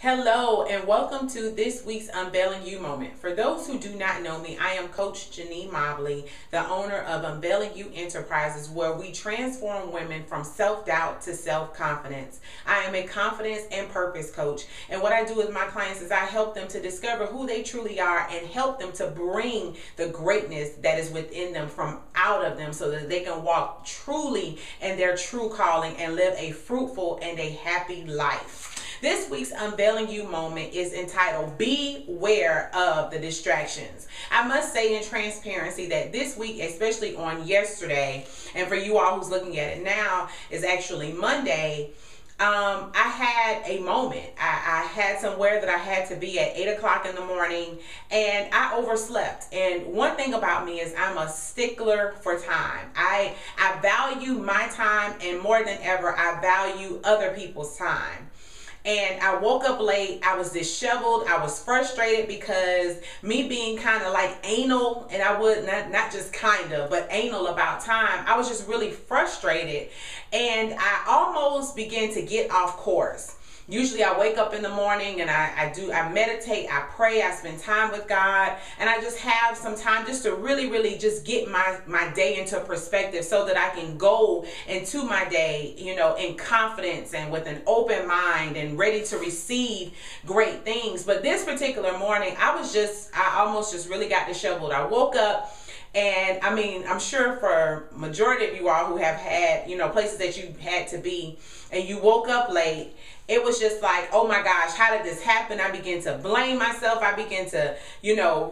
Hello and welcome to this week's Unveiling You moment. For those who do not know me, I am Coach JaNee Mobley, the owner of Unveiling You Enterprises, where we transform women from self-doubt to self-confidence. I am a confidence and purpose coach, and what I do with my clients is I help them to discover who they truly are and help them to bring the greatness that is within them from out of them so that they can walk truly in their true calling and live a fruitful and a happy life. This week's Unveiling You moment is entitled Beware of the Distractions. I must say in transparency that this week, especially on yesterday, and for you all who's looking at it now, is actually Monday, I had a moment. I had somewhere that I had to be at 8 o'clock in the morning, and I overslept. And one thing about me is I'm a stickler for time. I value my time, and more than ever, I value other people's time. And I woke up late, I was disheveled, I was frustrated because me being kind of like anal, and I would, not just kind of, but anal about time, I was just really frustrated. And I almost began to get off course. Usually I wake up in the morning and I meditate, I pray, I spend time with God, and I just have some time just to really just get my day into perspective so that I can go into my day, in confidence and with an open mind and ready to receive great things. But this particular morning, I almost just really got disheveled. I woke up. And I mean, I'm sure for majority of you all who have had, places that you had to be and you woke up late, it was just like, oh my gosh, how did this happen? I began to blame myself. I began to,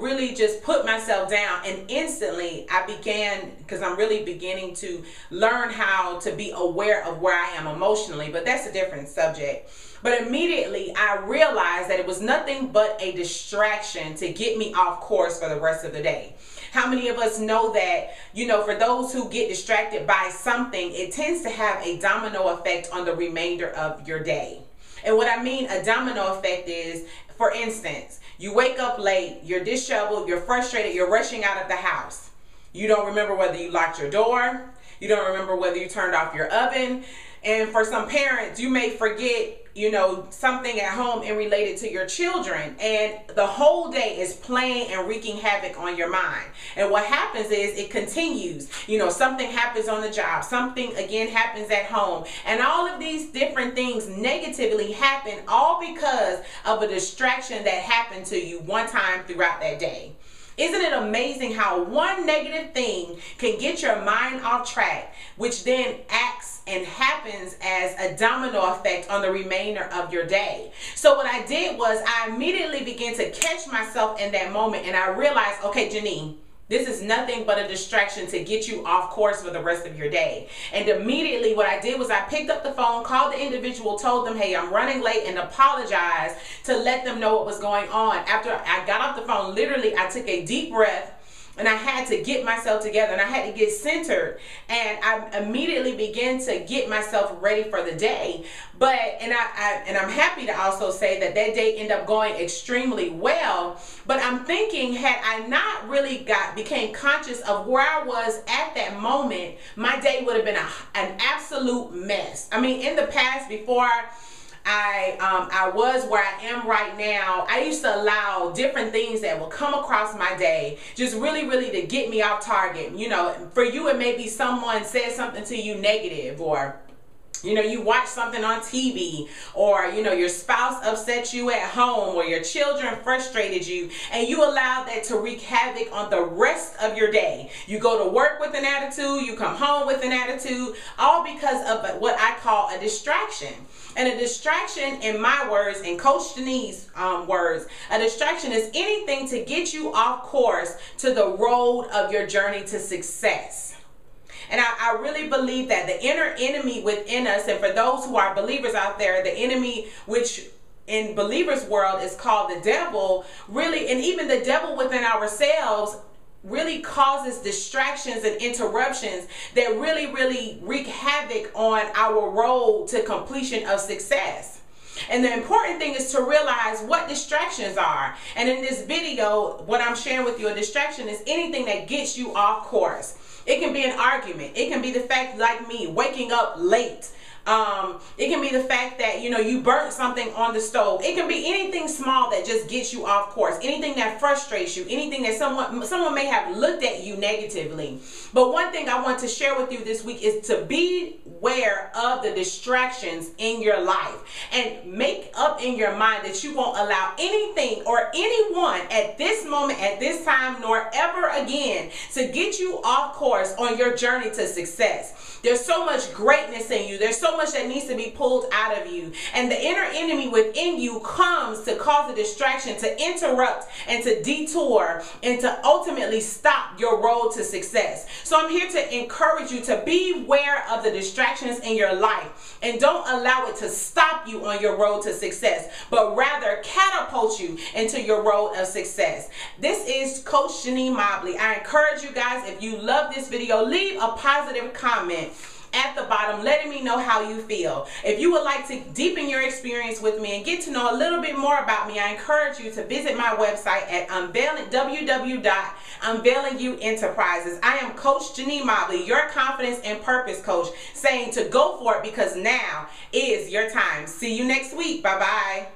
really just put myself down. And instantly I began, because I'm really beginning to learn how to be aware of where I am emotionally, but that's a different subject. But immediately I realized that it was nothing but a distraction to get me off course for the rest of the day. How many of us know that, for those who get distracted by something, it tends to have a domino effect on the remainder of your day. And what I mean a domino effect is, for instance, you wake up late, you're disheveled, you're frustrated, you're rushing out of the house. You don't remember whether you locked your door. You don't remember whether you turned off your oven. And for some parents, you may forget something at home and related to your children, and the whole day is playing and wreaking havoc on your mind. And what happens is it continues. Something happens on the job, something again happens at home, and all of these different things negatively happen all because of a distraction that happened to you one time throughout that day. Isn't it amazing how one negative thing can get your mind off track, which then acts and happens as a domino effect on the remainder of your day? So what I did was I immediately began to catch myself in that moment, and I realized, okay, JaNee, this is nothing but a distraction to get you off course for the rest of your day. And immediately what I did was I picked up the phone, called the individual, told them, hey, I'm running late, and apologized to let them know what was going on. After I got off the phone, literally I took a deep breath, and I had to get myself together, and I had to get centered, and I immediately began to get myself ready for the day. But and I'm happy to also say that day ended up going extremely well. But I'm thinking, had I not really became conscious of where I was at that moment, my day would have been an absolute mess. I mean, in the past, before I was where I am right now, I used to allow different things that will come across my day just really to get me off target. For you, it may be someone said something to you negative, or you watch something on TV, or your spouse upset you at home, or your children frustrated you, and you allow that to wreak havoc on the rest of your day. You go to work with an attitude, you come home with an attitude, all because of what I call a distraction. And a distraction, in my words, in Coach JaNee's words, a distraction is anything to get you off course to the road of your journey to success. And I really believe that the inner enemy within us, and for those who are believers out there, the enemy, which in believers' world is called the devil, really, and even the devil within ourselves, really causes distractions and interruptions that really wreak havoc on our road to completion of success. And the important thing is to realize what distractions are. And in this video, what I'm sharing with you, a distraction is anything that gets you off course. It can be an argument. It can be the fact, like me, waking up late, It can be the fact that, you know, you burnt something on the stove. It can be anything small that just gets you off course, anything that frustrates you, anything that someone may have looked at you negatively. But one thing I want to share with you this week is to be aware of the distractions in your life, and make up in your mind that you won't allow anything or anyone at this moment, at this time, nor ever again to get you off course on your journey to success. There's so much greatness in you. There's so much that needs to be pulled out of you. And the inner enemy within you comes to cause a distraction, to interrupt and to detour and to ultimately stop your road to success. So I'm here to encourage you to beware of the distractions in your life, and don't allow it to stop you on your road to success, but rather catapult you into your road of success. This is Coach JaNee Mobley. I encourage you guys, if you love this video, leave a positive comment at the bottom letting me know how you feel. If you would like to deepen your experience with me and get to know a little bit more about me, I encourage you to visit my website at www.unveilingyouenterprises. I am Coach JaNee Mobley, your confidence and purpose coach, saying to go for it because now is your time. See you next week. Bye-bye.